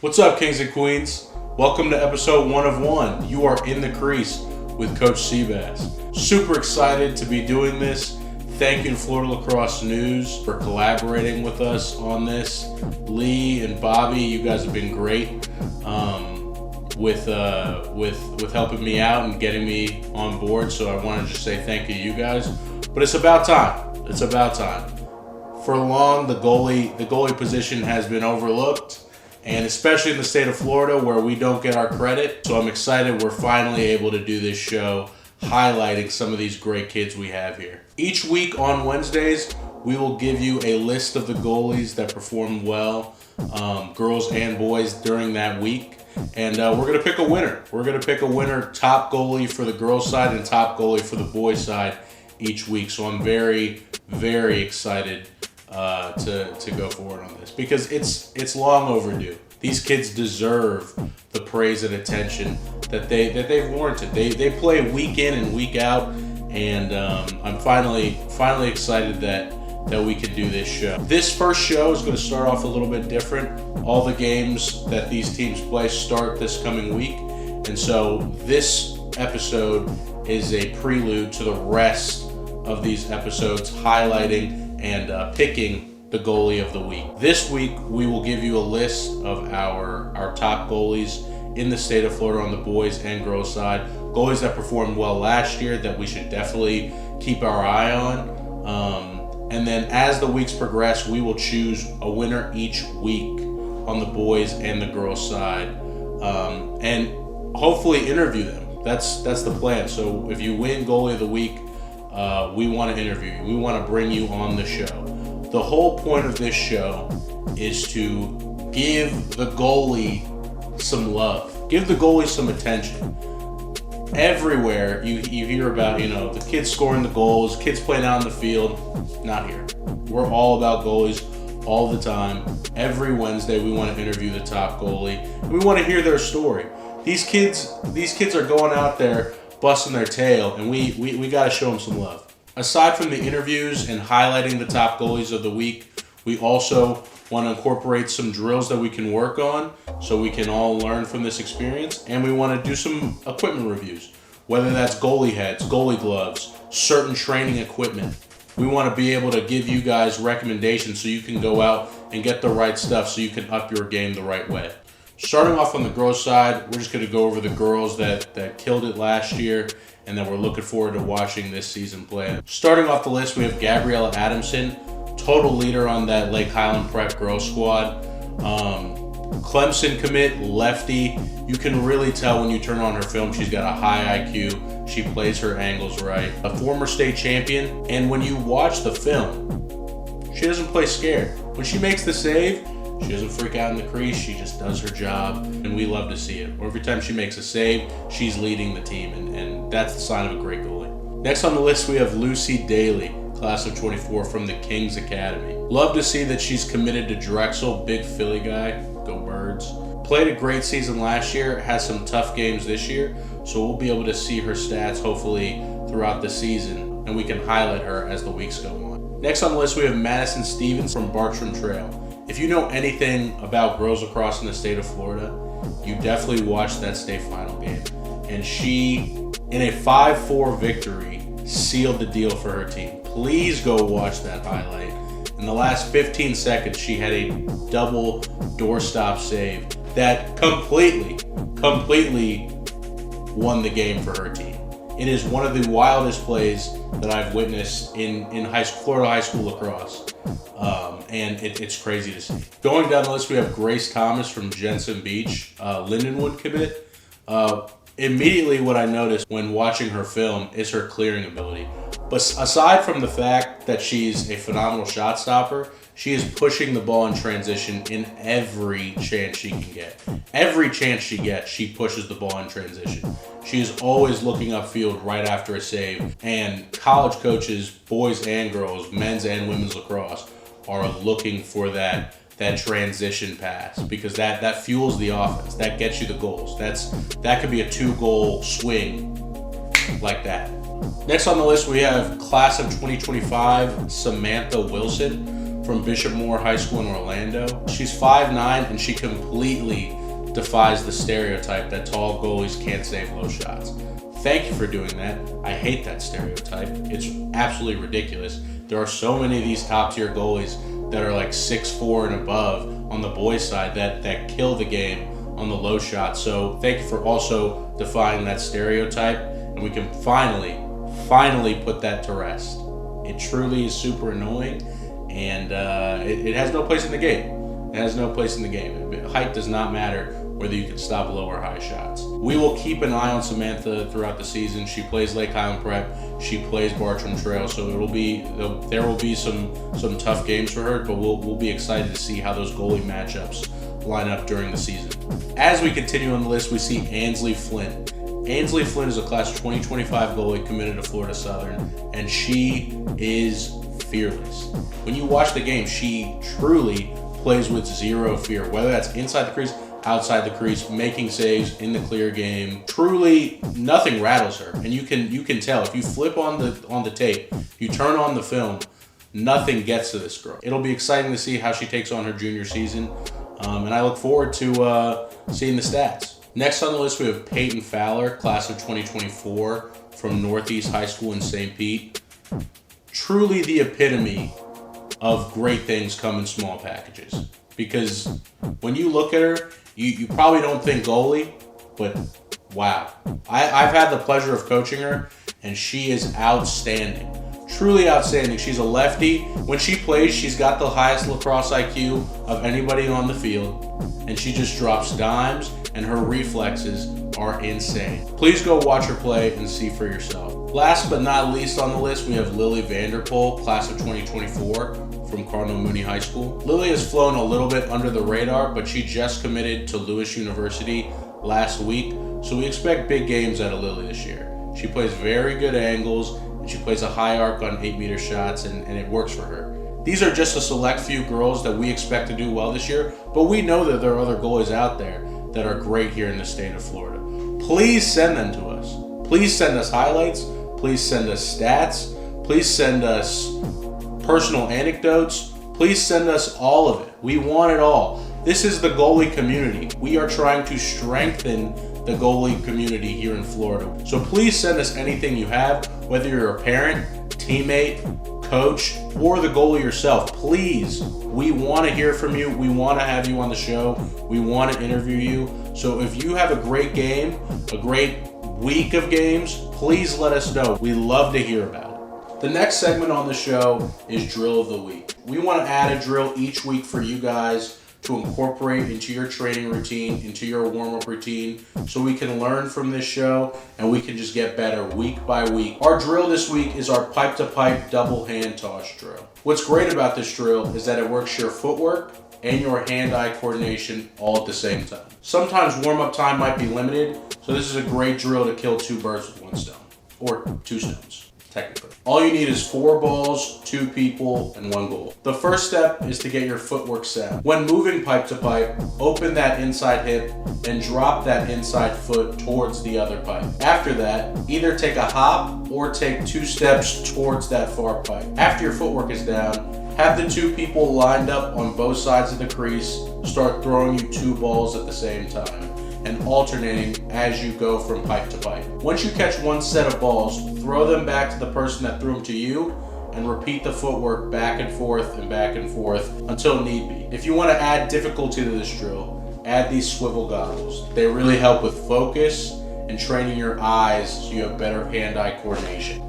What's up, Kings and Queens? Welcome to episode 1 of 1. You are in the crease with Coach Seabass. Super excited to be doing this. Thank you to Florida Lacrosse News for collaborating with us on this. Lee and Bobby, you guys have been great with helping me out and getting me on board. So I want to just say thank you to you guys. But it's about time. It's about time. For long, the goalie position has been overlooked, and especially in the state of Florida where we don't get our credit. So I'm excited we're finally able to do this show highlighting some of these great kids we have here. Each week on Wednesdays, we will give you a list of the goalies that performed well, girls and boys, during that week. And we're going to pick a winner. We're going to pick a winner, top goalie for the girls side and top goalie for the boys side each week. So I'm very, very excited to go forward on this because it's long overdue. These kids deserve the praise and attention that they've warranted. They play week in and week out, and I'm finally excited that we can do this show. This first show is going to start off a little bit different. All the games that these teams play start this coming week, and so this episode is a prelude to the rest of these episodes, highlighting and picking the goalie of the week. This week, we will give you a list of our top goalies in the state of Florida on the boys and girls side. Goalies that performed well last year that we should definitely keep our eye on. And then as the weeks progress, we will choose a winner each week on the boys and the girls side. And hopefully interview them. That's the plan. So if you win goalie of the week, we want to interview you. We want to bring you on the show. The whole point of this show is to give the goalie some love. Give the goalie some attention. Everywhere you hear about, the kids scoring the goals, kids playing out in the field. Not here. We're all about goalies all the time. Every Wednesday we want to interview the top goalie. And we want to hear their story. These kids are going out there busting their tail, and we got to show them some love. Aside from the interviews and highlighting the top goalies of the week, we also want to incorporate some drills that we can work on so we can all learn from this experience, and we want to do some equipment reviews, whether that's goalie heads, goalie gloves, certain training equipment. We want to be able to give you guys recommendations so you can go out and get the right stuff so you can up your game the right way. Starting off on the girls side, we're just going to go over the girls that killed it last year and that we're looking forward to watching this season play. Starting off the list, we have Gabriella Adamson, total leader on that Lake Highland Prep girls squad. Clemson commit, lefty. You can really tell when you turn on her film, she's got a high IQ. She plays her angles right. A former state champion, and when you watch the film, she doesn't play scared. When she makes the save, she doesn't freak out in the crease. She just does her job, and we love to see it. Or every time she makes a save, she's leading the team, and that's the sign of a great goalie. Next on the list, we have Lucy Daly, class of 24 from the Kings Academy. Love to see that she's committed to Drexel, big Philly guy. Go Birds. Played a great season last year, has some tough games this year, so we'll be able to see her stats hopefully throughout the season, and we can highlight her as the weeks go on. Next on the list, we have Madison Stevens from Bartram Trail. If you know anything about girls lacrosse in the state of Florida, you definitely watched that state final game. And she, in a 5-4 victory, sealed the deal for her team. Please go watch that highlight. In the last 15 seconds, she had a double doorstop save that completely won the game for her team. It is one of the wildest plays that I've witnessed in Florida high school lacrosse. And it's crazy to see. Going down the list, we have Grace Thomas from Jensen Beach, Lindenwood commit. Immediately what I noticed when watching her film is her clearing ability. But aside from the fact that she's a phenomenal shot stopper, she is pushing the ball in transition in every chance she can get. Every chance she gets, she pushes the ball in transition. She is always looking upfield right after a save. And college coaches, boys and girls, men's and women's lacrosse, are looking for that transition pass because that fuels the offense. That gets you the goals. That could be a 2-goal swing like that. Next on the list, we have class of 2025, Samantha Wilson from Bishop Moore High School in Orlando. She's 5'9", and she completely defies the stereotype that tall goalies can't save low shots. Thank you for doing that. I hate that stereotype. It's absolutely ridiculous. There are so many of these top-tier goalies that are like 6'4" and above on the boys' side that kill the game on the low shot. So thank you for also defying that stereotype, and we can finally put that to rest. It truly is super annoying, and it has no place in the game. It has no place in the game. Height does not matter whether you can stop low or high shots. We will keep an eye on Samantha throughout the season. She plays Lake Highland Prep. She plays Bartram Trail, so there will be some tough games for her, but we'll be excited to see how those goalie matchups line up during the season. As we continue on the list, we see Ansley Flynn. Ansley Flynn is a class 2025 goalie committed to Florida Southern, and she is fearless. When you watch the game, she truly plays with zero fear, whether that's inside the crease, outside the crease, making saves in the clear game. Truly, nothing rattles her, and you can tell if you flip on the tape, you turn on the film, nothing gets to this girl. It'll be exciting to see how she takes on her junior season, and I look forward to seeing the stats. Next on the list, we have Peyton Fowler, class of 2024 from Northeast High School in St. Pete. Truly the epitome of great things come in small packages, because when you look at her, you probably don't think goalie, but wow. I've had the pleasure of coaching her, and she is outstanding. Truly outstanding. She's a lefty. When she plays, she's got the highest lacrosse IQ of anybody on the field, and she just drops dimes, and her reflexes are insane. Please go watch her play and see for yourself. Last but not least on the list, we have Lily Vanderpool, class of 2024 from Cardinal Mooney High School. Lily has flown a little bit under the radar, but she just committed to Lewis University last week, so we expect big games out of Lily this year. She plays very good angles, and she plays a high arc on 8-meter shots, and it works for her. These are just a select few girls that we expect to do well this year, but we know that there are other goalies out there that are great here in the state of Florida. Please send them to us. Please send us highlights. Please send us stats. Please send us personal anecdotes. Please send us all of it. We want it all. This is the goalie community. We are trying to strengthen the goalie community here in Florida. So please send us anything you have, whether you're a parent, teammate, coach, or the goalie yourself. Please, we want to hear from you. We want to have you on the show. We want to interview you. So if you have a great game, a great week of games, please let us know. We love to hear about it. The next segment on the show is Drill of the Week. We want to add a drill each week for you guys to incorporate into your training routine, into your warm-up routine, so we can learn from this show and we can just get better week by week. Our drill this week is our pipe-to-pipe double hand toss drill. What's great about this drill is that it works your footwork and your hand-eye coordination all at the same time. Sometimes warm-up time might be limited, so this is a great drill to kill 2 birds with 1 stone, or 2 stones. Technically. All you need is 4 balls, 2 people, and 1 goal. The first step is to get your footwork set. When moving pipe to pipe, open that inside hip and drop that inside foot towards the other pipe. After that, either take a hop or take 2 steps towards that far pipe. After your footwork is down, have the 2 people lined up on both sides of the crease start throwing you 2 balls at the same time, and alternating as you go from pipe to pipe. Once you catch 1 set of balls, throw them back to the person that threw them to you, and repeat the footwork back and forth until need be. If you want to add difficulty to this drill, add these swivel goggles. They really help with focus and training your eyes so you have better hand-eye coordination.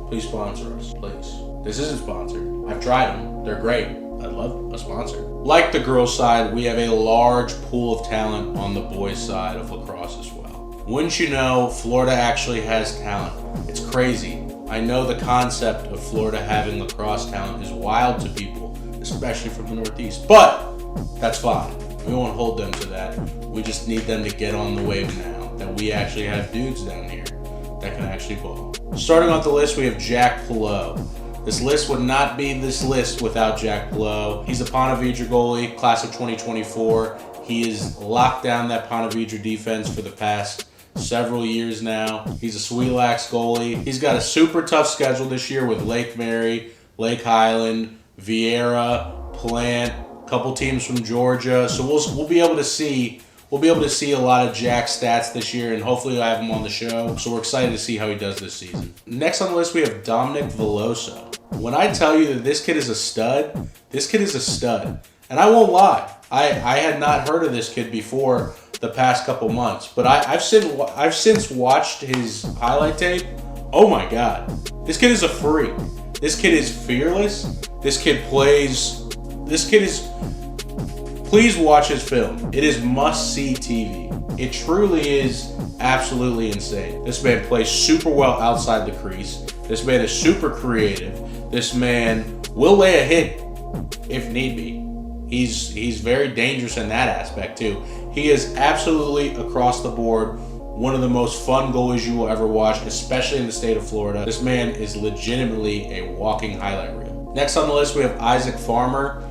Please sponsor us, please. This isn't sponsored. I've tried them, they're great. I'd love a sponsor. Like the girls' side, we have a large pool of talent on the boys' side of lacrosse as well. Wouldn't you know, Florida actually has talent. It's crazy. I know the concept of Florida having lacrosse talent is wild to people, especially from the Northeast, but that's fine. We won't hold them to that. We just need them to get on the wave now, that we actually have dudes down here that can actually ball. Starting off the list, we have Jack Pillow. This list would not be this list without Jack Pillow. He's a Ponte Vedra goalie, class of 2024. He has locked down that Ponte Vedra defense for the past several years now. He's a Sweelax goalie. He's got a super tough schedule this year with Lake Mary, Lake Highland, Vieira, Plant, a couple teams from Georgia. So we'll be able to see a lot of Jack's stats this year, and hopefully I have him on the show. So we're excited to see how he does this season. Next on the list, we have Dominic Veloso. When I tell you that this kid is a stud, this kid is a stud. And I won't lie, I had not heard of this kid before the past couple months, but I've since watched his highlight tape. Oh my God, this kid is a freak. This kid is fearless. This kid is. Please watch his film. It is must-see TV. It truly is absolutely insane. This man plays super well outside the crease. This man is super creative. This man will lay a hit if need be. He's very dangerous in that aspect too. He is absolutely across the board one of the most fun goalies you will ever watch, especially in the state of Florida. This man is legitimately a walking highlight reel. Next on the list, we have Isaac Farmer.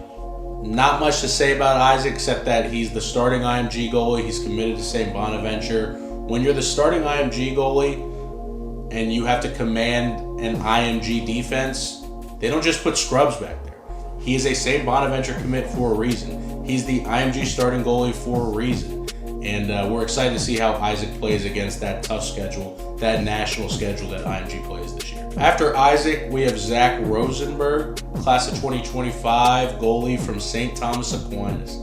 Not much to say about Isaac except that he's the starting IMG goalie. He's committed to St. Bonaventure. When you're the starting IMG goalie and you have to command an IMG defense, they don't just put scrubs back there. He is a St. Bonaventure commit for a reason. He's the IMG starting goalie for a reason. And we're excited to see how Isaac plays against that tough schedule, that national schedule that IMG plays this year. After Isaac, we have Zach Rosenberg, class of 2025, goalie from St. Thomas Aquinas.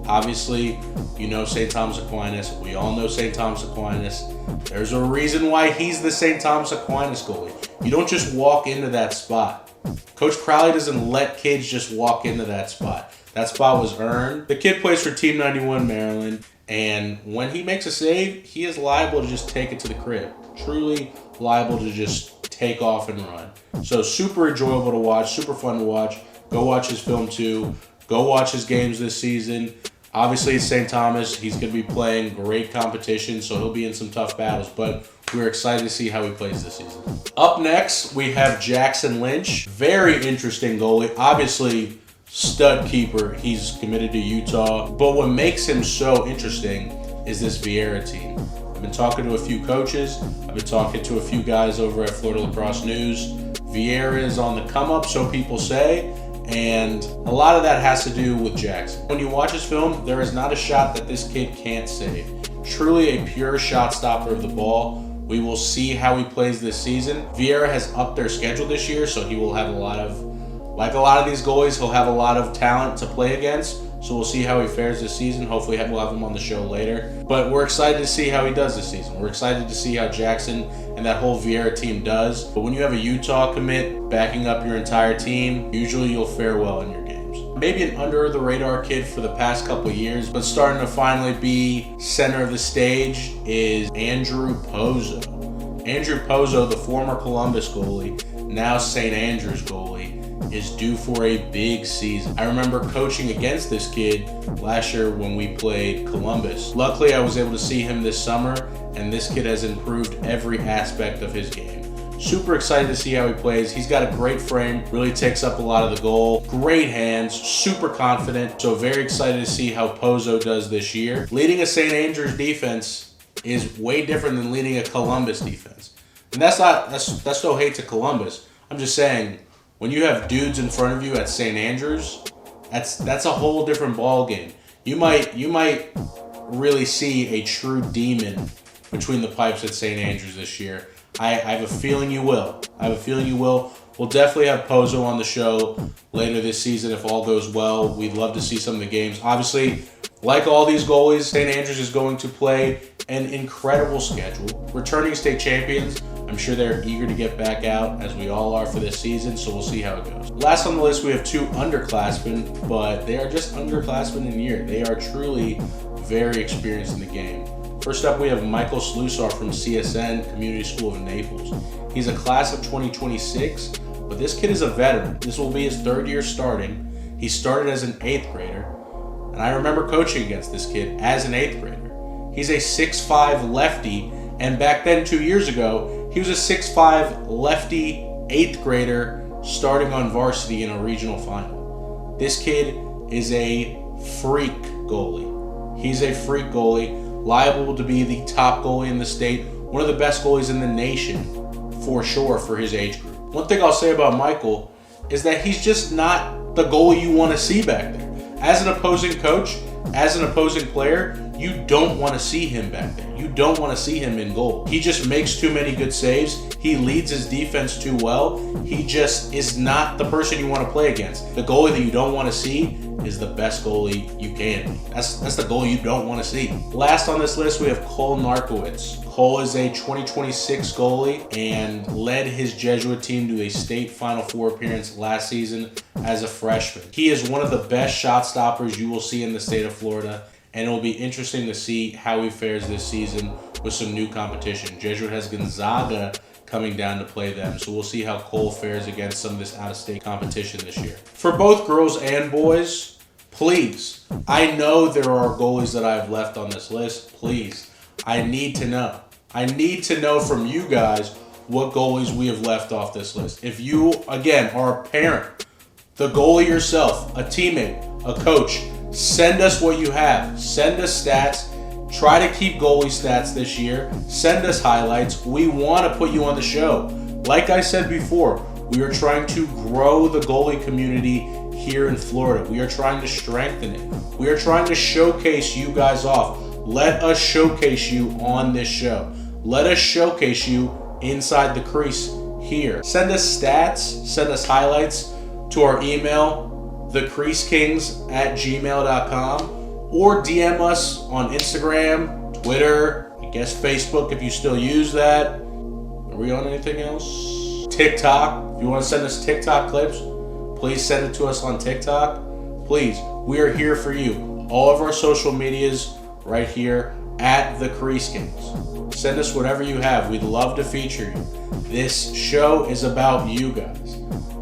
Obviously, you know St. Thomas Aquinas. We all know St. Thomas Aquinas. There's a reason why he's the St. Thomas Aquinas goalie. You don't just walk into that spot. Coach Crowley doesn't let kids just walk into that spot. That spot was earned. The kid plays for Team 91 Maryland, and when he makes a save, he is liable to just take it to the crib. Truly liable to just take off and run. So super enjoyable to watch, super fun to watch. Go watch his film too. Go watch his games this season. Obviously, it's St. Thomas. He's going to be playing great competition, so he'll be in some tough battles, but we're excited to see how he plays this season. Up next, we have Jackson Lynch. Very interesting goalie. Obviously, stud keeper. He's committed to Utah. But what makes him so interesting is this Vieira team. I've been talking to a few coaches. I've been talking to a few guys over at Florida Lacrosse News. Vieira is on the come up, so people say. And a lot of that has to do with Jackson. When you watch his film, there is not a shot that this kid can't save. Truly a pure shot stopper of the ball. We will see how he plays this season. Vieira has upped their schedule this year, so he will have like a lot of these goalies, he'll have a lot of talent to play against. So we'll see how he fares this season. Hopefully we'll have him on the show later. But we're excited to see how he does this season. We're excited to see how Jackson and that whole Vieira team does. But when you have a Utah commit backing up your entire team, usually you'll fare well in your games. Maybe an under-the-radar kid for the past couple years, but starting to finally be center of the stage is Andrew Pozo. Andrew Pozo, the former Columbus goalie, now St. Andrews goalie, is due for a big season. I remember coaching against this kid last year when we played Columbus. Luckily, I was able to see him this summer, and this kid has improved every aspect of his game. Super excited to see how he plays. He's got a great frame, really takes up a lot of the goal. Great hands, super confident. So very excited to see how Pozo does this year. Leading a St. Andrews defense is way different than leading a Columbus defense. And that's no hate to Columbus. I'm just saying, when you have dudes in front of you at St. Andrews, that's a whole different ball game. You might really see a true demon between the pipes at St. Andrews this year. I have a feeling you will. We'll definitely have Pozo on the show later this season if all goes well. We'd love to see some of the games. Obviously, like all these goalies, St. Andrews is going to play an incredible schedule. Returning state champions, I'm sure they're eager to get back out, as we all are for this season, so we'll see how it goes. Last on the list, we have two underclassmen, but they are just underclassmen in year. They are truly very experienced in the game. First up, we have Michael Slusar from CSN, Community School of Naples. He's a class of 2026, but this kid is a veteran. This will be his third year starting. He started as an 8th grader, and I remember coaching against this kid as an 8th grader. He's a 6'5" lefty, and back then, 2 years ago, he was a 6'5" lefty 8th grader starting on varsity in a regional final. This kid is a freak goalie. He's a freak goalie, liable to be the top goalie in the state, one of the best goalies in the nation, for sure, for his age group. One thing I'll say about Michael is that he's just not the goalie you want to see back there. As an opposing coach, as an opposing player, you don't want to see him back there. You don't want to see him in goal. He just makes too many good saves. He leads his defense too well. He just is not the person you want to play against. The goalie that you don't want to see is the best goalie you can be. That's the goalie you don't want to see. Last on this list, we have Cole Narkowitz. Cole is a 2026 goalie and led his Jesuit team to a state Final Four appearance last season as a freshman. He is one of the best shot stoppers you will see in the state of Florida, and it will be interesting to see how he fares this season with some new competition. Jesuit has Gonzaga coming down to play them, so we'll see how Cole fares against some of this out-of-state competition this year. For both girls and boys, please, I know there are goalies that I've left on this list. Please, I need to know. I need to know from you guys what goalies we have left off this list. If you, again, are a parent, the goalie yourself, a teammate, a coach, send us what you have. Send us stats. Try to keep goalie stats this year. Send us highlights. We want to put you on the show. Like I said before, we are trying to grow the goalie community here in Florida. We are trying to strengthen it. We are trying to showcase you guys off. Let us showcase you on this show. Let us showcase you inside the crease here. Send us stats. Send us highlights to our email, thecreasekings@gmail.com. Or DM us on Instagram, Twitter, I guess Facebook if you still use that. Are we on anything else? TikTok. If you want to send us TikTok clips, please send it to us on TikTok. Please, we are here for you. All of our social medias right here at The Crease Kings. Send us whatever you have. We'd love to feature you. This show is about you guys.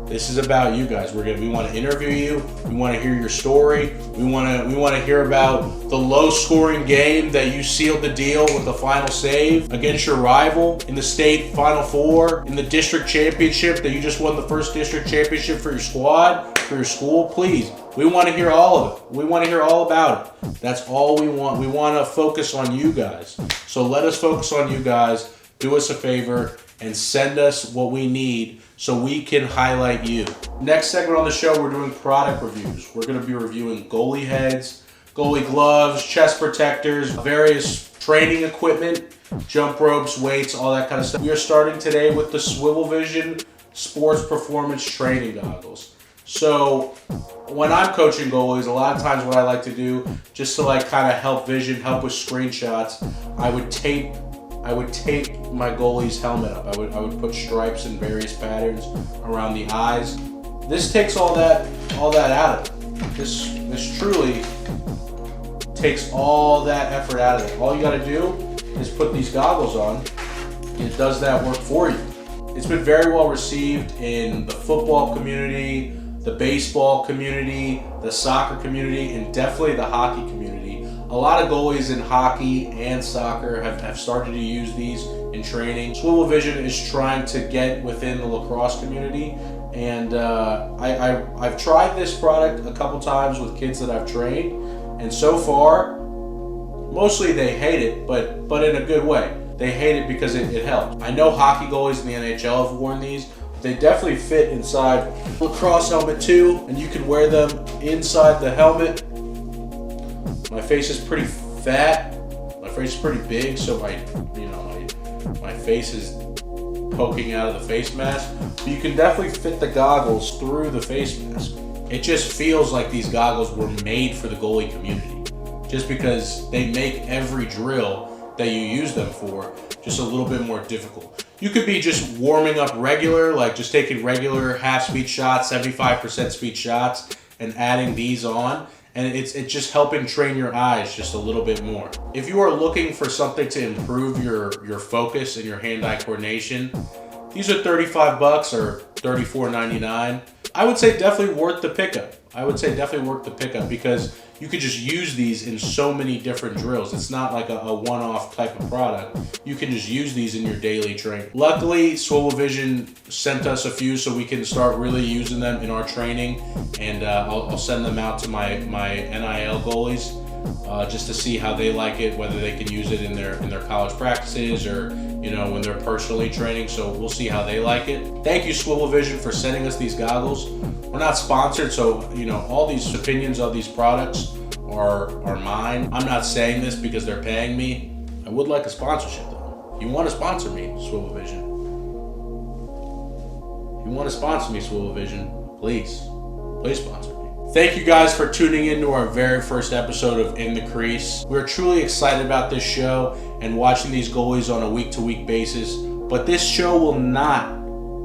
This is about you guys. We want to interview you. We want to hear your story. We want to hear about the low-scoring game that you sealed the deal with the final save against your rival in the state Final Four, in the district championship that you just won the first district championship for your squad, for your school. Please, we want to hear all of it. We want to hear all about it. That's all we want. We want to focus on you guys. So let us focus on you guys. Do us a favor and send us what we need so we can highlight you. Next segment on the show, we're doing product reviews. We're going to be reviewing goalie heads, goalie gloves, chest protectors, various training equipment, jump ropes, weights, all that kind of stuff. We are starting today with the Swivel Vision Sports Performance Training Goggles. So when I'm coaching goalies, a lot of times what I like to do, just to like kind of help vision, help with screenshots, I would tape my goalie's helmet up. I would put stripes in various patterns around the eyes. This takes all that out of it. This truly takes all that effort out of it. All you got to do is put these goggles on, and it does that work for you. It's been very well received in the football community, the baseball community, the soccer community, and definitely the hockey community. A lot of goalies in hockey and soccer have started to use these in training. Swivel Vision is trying to get within the lacrosse community, and I've tried this product a couple times with kids that I've trained, and so far, mostly they hate it, but in a good way. They hate it because it helps. I know hockey goalies in the NHL have worn these. They definitely fit inside lacrosse helmet too, and you can wear them inside the helmet. My face is pretty fat. My face is pretty big, so my face is poking out of the face mask. But you can definitely fit the goggles through the face mask. It just feels like these goggles were made for the goalie community, just because they make every drill that you use them for just a little bit more difficult. You could be just warming up regular, like just taking regular half-speed shots, 75% speed shots, and adding these on. And it's just helping train your eyes just a little bit more. If you are looking for something to improve your focus and your hand-eye coordination, these are $35 or $34.99. I would say definitely worth the pickup. Because you could just use these in so many different drills. It's not like a one-off type of product. You can just use these in your daily training. Luckily, Swivel Vision sent us a few so we can start really using them in our training, and I'll send them out to my NIL goalies just to see how they like it, whether they can use it in their college practices or when they're personally training, so we'll see how they like it. Thank you, Swivel Vision, for sending us these goggles. We're not sponsored, so all these opinions of these products are mine. I'm not saying this because they're paying me. I would like a sponsorship though. You want to sponsor me, Swivel Vision? If you want to sponsor me, Swivel Vision, please sponsor me. Thank you guys for tuning in to our very first episode of In The Crease. We're truly excited about this show and watching these goalies on a week-to-week basis, but this show will not,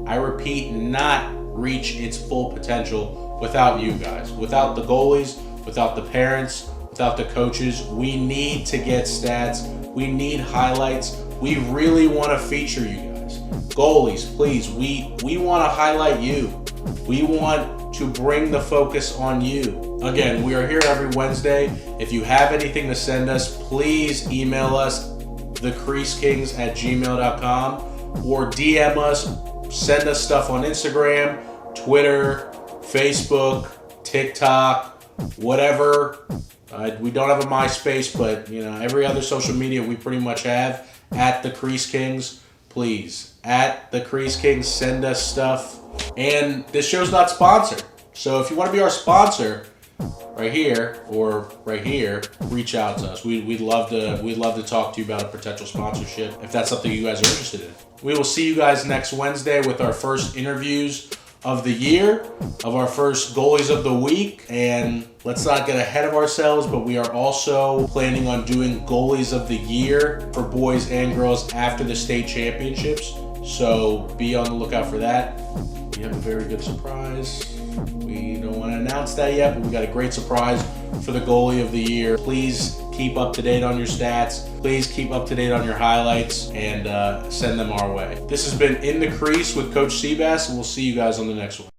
I repeat, not reach its full potential without you guys, without the goalies, without the parents, without the coaches. We need to get stats. We need highlights. We really want to feature you guys. Goalies, please, we want to highlight you. We want to bring the focus on you. Again, we are here every Wednesday. If you have anything to send us, please email us, thecreasekings@gmail.com, or DM us, send us stuff on Instagram, Twitter, Facebook, TikTok, whatever. We don't have a MySpace, but every other social media we pretty much have at the Crease Kings. Please, at the Crease Kings, send us stuff. And this show's not sponsored, so if you want to be our sponsor, right here or right here, reach out to us. We'd love to talk to you about a potential sponsorship if that's something you guys are interested in. We will see you guys next Wednesday with our first interviews of the year, of our first goalies of the week. And let's not get ahead of ourselves, but we are also planning on doing goalies of the year for boys and girls after the state championships. So be on the lookout for that. We have a very good surprise. We don't want to announce that yet, but we got a great surprise for the goalie of the year. Please keep up to date on your stats. Please keep up to date on your highlights and send them our way. This has been In The Crease with Coach Seabass, and we'll see you guys on the next one.